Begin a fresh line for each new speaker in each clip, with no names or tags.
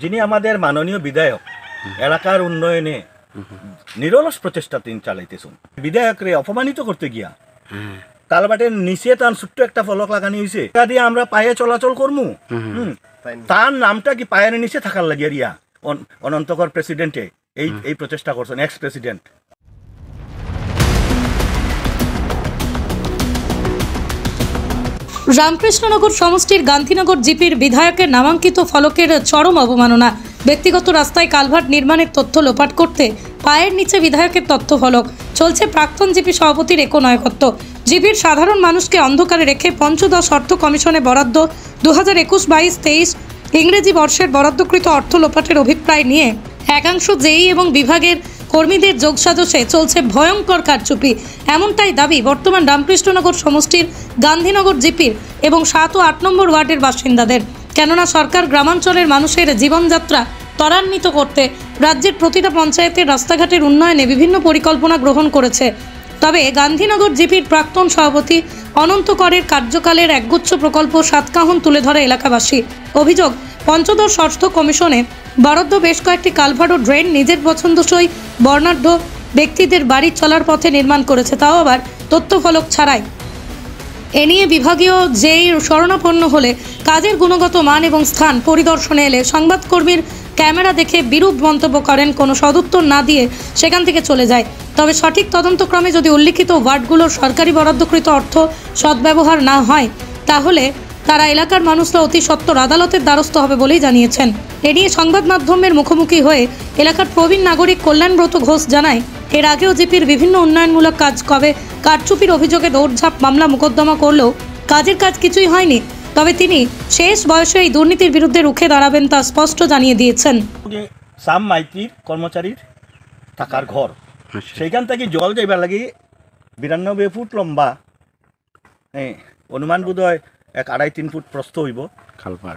যিনি আমাদের মাননীয় বিধায়ক এলাকার উন্নয়নে নিরলস প্রচেষ্টা তিনি চালাইতেছেন। বিধায়করে অপমানিত করতে গিয়া কালবাটের নিচে তার ছোট্ট একটা ফলক লাগানি হয়েছে, তা দিয়ে আমরা পায়ে চলাচল করমু। তার নামটা কি পায়ের নিচে থাকার লাগিয়া রিয়া অনন্তকর প্রেসিডেন্টে এই প্রচেষ্টা করছেন, এক্স প্রেসিডেন্ট।
রামকৃষ্ণনগর সমষ্টির গান্ধীনগর জিপির বিধায়কের নামাঙ্কিত ফলকের চরম অবমাননা। ব্যক্তিগত রাস্তায় কালভার্ট নির্মাণের তথ্য লোপাট করতে পায়ের নিচে বিধায়কের তথ্য ফলক। চলছে প্রাক্তন জিপি সভাপতির একনায়কত্ব। জিপির সাধারণ মানুষকে অন্ধকারে রেখে পঞ্চদশ অর্থ কমিশনে বরাদ্দ 2021-22-23 ইংরেজি বর্ষের বরাদ্দকৃত অর্থ লোপাটের অভিপ্রায় নিয়ে একাংশ জেই এবং বিভাগের কর্মীদের যোগসাজশে চলছে ভয়ঙ্কর কারচুপি। এমনটাই দাবি বর্তমান রামকৃষ্ণনগর সমষ্টির গান্ধীনগর জিপির এবং 7 ও 8 নম্বর ওয়ার্ডের বাসিন্দাদের। কেননা সরকার গ্রামাঞ্চলের মানুষের জীবনযাত্রা ত্বরান্বিত করতে রাজ্যের প্রতিটা পঞ্চায়েতের রাস্তাঘাটের উন্নয়নে বিভিন্ন পরিকল্পনা গ্রহণ করেছে। তবে গান্ধীনগর জিপির প্রাক্তন সভাপতি অনন্ত করের কার্যকালের একগুচ্ছ প্রকল্প সাতকাহন তুলে ধরে এলাকাবাসী। অভিযোগ, পঞ্চদশ অর্থ কমিশনে বরাদ্দ বেশ কয়েকটি কালভার্ট ও ড্রেন নিজের পছন্দসই বর্ণাঢ্য ব্যক্তিদের বাড়ি চলার পথে নির্মাণ করেছে, তাও আবার তথ্যফলক ছাড়াই। এ নিয়ে বিভাগীয় জেই শরণাপন্ন হলে কাজের গুণগত মান এবং স্থান পরিদর্শনে এলে সংবাদকর্মীর ক্যামেরা দেখে বিরূপ মন্তব্য করেন, কোনো সদুত্তর না দিয়ে সেখান থেকে চলে যায়। তবে সঠিক তদন্তক্রমে যদি উল্লিখিত ওয়ার্ডগুলোর সরকারি বরাদ্দকৃত অর্থ সদ্ব্যবহার না হয় তাহলে তারা এলাকার মানুষরা অতি সত্বর আদালতের দ্বারস্থ হবে বলেই জানিয়েছেন। এ নিয়ে সংবাদ মাধ্যমের মুখোমুখি হয়ে এলাকার প্রবীণ নাগরিক কল্যাণব্রত ঘোষ জানায়, এর আগেও জিপির বিভিন্ন উন্নয়নমূলক কাজ কবে কারচুপির অভিযোগে দৌড়ঝাঁপ মামলা মোকদ্দমা করলেও কাজের কাজ কিছুই হয়নি। তবে তিনি শেষ বয়সে এই দুর্নীতির বিরুদ্ধে রুখে দাঁড়াবেন তা স্পষ্ট জানিয়ে দিয়েছেন।
সাম মাইতির কর্মচারীর থাকার ঘর, সেইখান থেকে জল যাইবার লাগি 92 ফুট লম্বা, অনুমান বোধ হয় 2.5-3 ফুট প্রস্থ হইব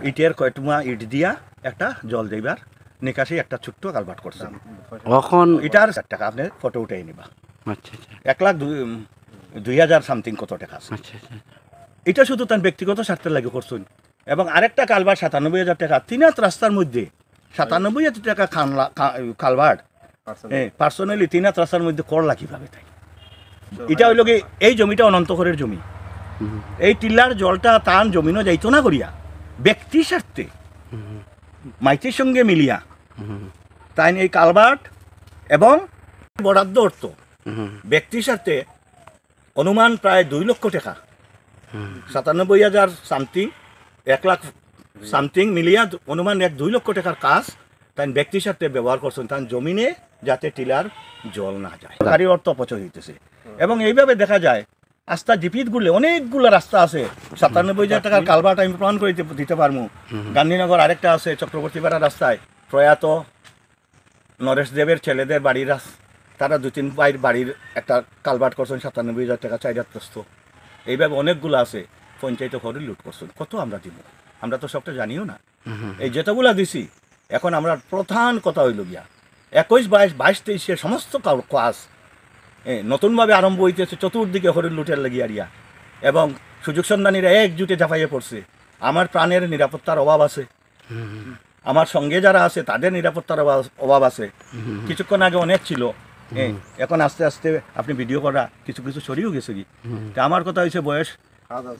ইটের কয়টুমা ইট দিয়া একটা জল যাইবার নিকাশি একটা ছোট্ট কালভার্ট করছেন।
এখন
এটার 4 টাকা আপনি ফটো উঠাই নিবা। 1,02,000 সামথিং কত টাকা আছে। এটা শুধু তার ব্যক্তিগত স্বার্থের লাগে করছেন। এবং আরেকটা কালভার্ট 97,000 টাকা, 3 হাত রাস্তার মধ্যে 97,000 টাকা কালভার্ট পার্সোনালি 3 হাত রাস্তার মধ্যে করলা কিভাবে তাই? এটা হইল কি এই জমিটা অনন্তকরের জমি, এই টিল্লার জলটা তার জমিনও যাইতো না করিয়া ব্যক্তি স্বার্থে মাইতির সঙ্গে মিলিয়া তাই এই কালভার্ট এবং বরাদ্দ অর্থ ব্যক্তি স্বার্থে অনুমান প্রায় 2 লক্ষ টাকা, 97,000 সামথিং 1 লাখ সামথিং মিলিয়া অনুমান 1-2 লক্ষ টাকার কাজ তাই ব্যক্তি স্বার্থে ব্যবহার করছেন, তার জমিনে যাতে টিলার জল না যায়, সরকারি অর্থ অপচয় হইতেছে। এবং এইভাবে দেখা যায় রাস্তা জিপিত গুলো অনেকগুলো রাস্তা আছে, 97,000 টাকার কালভার্ট আমি প্রমাণ করে দিতে পারবো। গান্ধীনগর আরেকটা আছে চক্রবর্তীপাড়া রাস্তায়, প্রয়াত নরেশ দেবের ছেলেদের বাড়ির তারা 2-3 বাড়ির একটা কালভার্ট করছেন 97,000 টাকা 4 হাত প্রস্থ। এইভাবে অনেকগুলো আছে পঞ্চায়েত করে লুট করছেন। কত আমরা দিব? আমরা তো সবটা জানিও না। এই যেটাগুলা দিছি এখন আমরা প্রধান কথা হইল গিয়া 21-22-23 সমস্ত কাজ নতুনভাবে আরম্ভ হইতেছে, চতুর্দিকে হরিণ লুটের লাগিয়া রিয়া এবং সুযোগ সন্ধানীরা একজুটে ঝাঁপাইয়ে পড়ছে। আমার প্রাণের নিরাপত্তার অভাব আছে, আমার সঙ্গে যারা আছে তাদের নিরাপত্তার অভাব আছে। কিছুক্ষণ আগে অনেক ছিল, এখন আস্তে আস্তে আপনি ভিডিও করা কিছু কিছু সরিয়েও গেছে কি। আমার কথা হয়েছে বয়স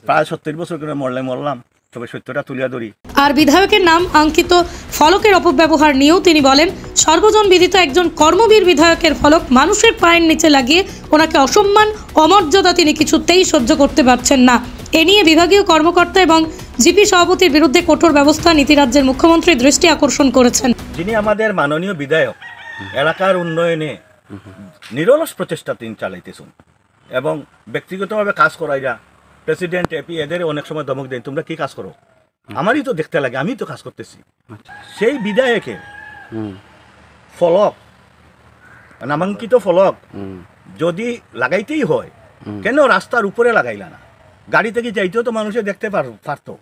প্রায় 70 বছর করে মরলাম, তবে সত্যটা তুলিয়া ধরি।
আর বিধায়কের নাম অঙ্কিত ফলকের অপব্যবহার নিয়েও তিনি বলেন, সর্বজন বিদিত একজন কর্মবীর বিধায়কের ফলক মানুষের পায়ের নিচে লাগিয়ে ওনাকে অসম্মান অমর্যাদা তিনি কিছুতেই সহ্য করতে পারছেন না। এ নিয়ে বিভাগীয় কর্মকর্তা এবং জিপি সভাপতির বিরুদ্ধে কঠোর ব্যবস্থা নীতি রাজ্যের মুখ্যমন্ত্রী দৃষ্টি আকর্ষণ করেছেন।
যিনি আমাদের মাননীয় বিধায়ক এলাকার উন্নয়নে নিরলস প্রচেষ্টা তিনি চালাইতেছেন এবং ব্যক্তিগতভাবে কাজ করাইরা প্রেসিডেন্ট এপি এদের অনেক সময় ধমক দেন, তোমরা কি কাজ করো? আমারই তো দেখতে লাগে, আমি তো কাজ করতেছি। সেই বিধায়কের ফলক, নামাঙ্কিত ফলক যদি লাগাইতেই হয় কেন রাস্তার উপরে লাগাইলা না? গাড়ি থেকে যাইতেও তো মানুষে দেখতে পারতো।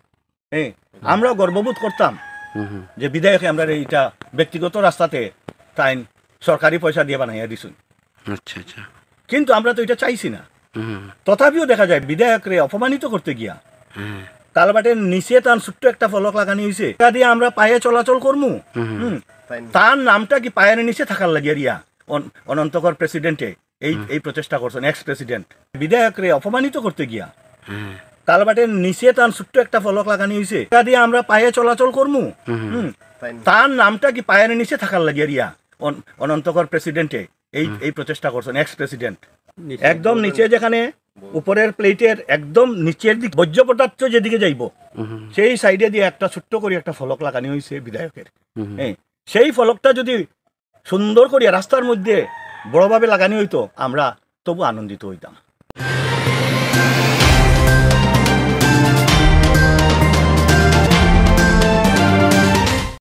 আমরা গর্ববোধ করতাম যে বিধায়কে আমরা এইটা ব্যক্তিগত রাস্তাতে তাই সরকারি পয়সা দিয়ে বানাইয়া দিছুন। কিন্তু আমরা তো এটা চাইছি না। তথাপিও দেখা যায় বিধায়করে অপমানিত করতে গিয়া কালভার্টের নিচে তার ছোট্ট একটা ফলক লাগানি হয়েছে, এটা দিয়ে আমরা পায়ে চলাচল করবো। তার নামটা কি পায়ের নিচে থাকার লাগিয়ে রিয়া অনন্তকর প্রেসিডেন্টে এই প্রচেষ্টা করছেন, এক্স প্রেসিডেন্ট বিধায়করে অপমানিত করতে গিয়া কালভার্টের নিচে তার ছোট্ট একটা ফলক লাগানি হয়েছে, এটা দিয়ে আমরা পায়ে চলাচল করবো। তার নামটা কি পায়ের নিচে থাকার লাগিয়ে রিয়া অনন্তকর প্রেসিডেন্টে এই প্রচেষ্টা করছেন, এক্স প্রেসিডেন্ট একদম নিচে যেখানে উপরের প্লেটের একদম নিচের দিক বর্জ্য পদার্থ যেদিকে যাইব সেই সাইডে দিয়ে একটা ছোট্ট করে একটা ফলক লাগানি হয়েছে বিধায়কের। সেই ফলকটা যদি সুন্দর করিয়া রাস্তার মধ্যে বড়ভাবে লাগানি হইতো আমরা তবু আনন্দিত হইতাম।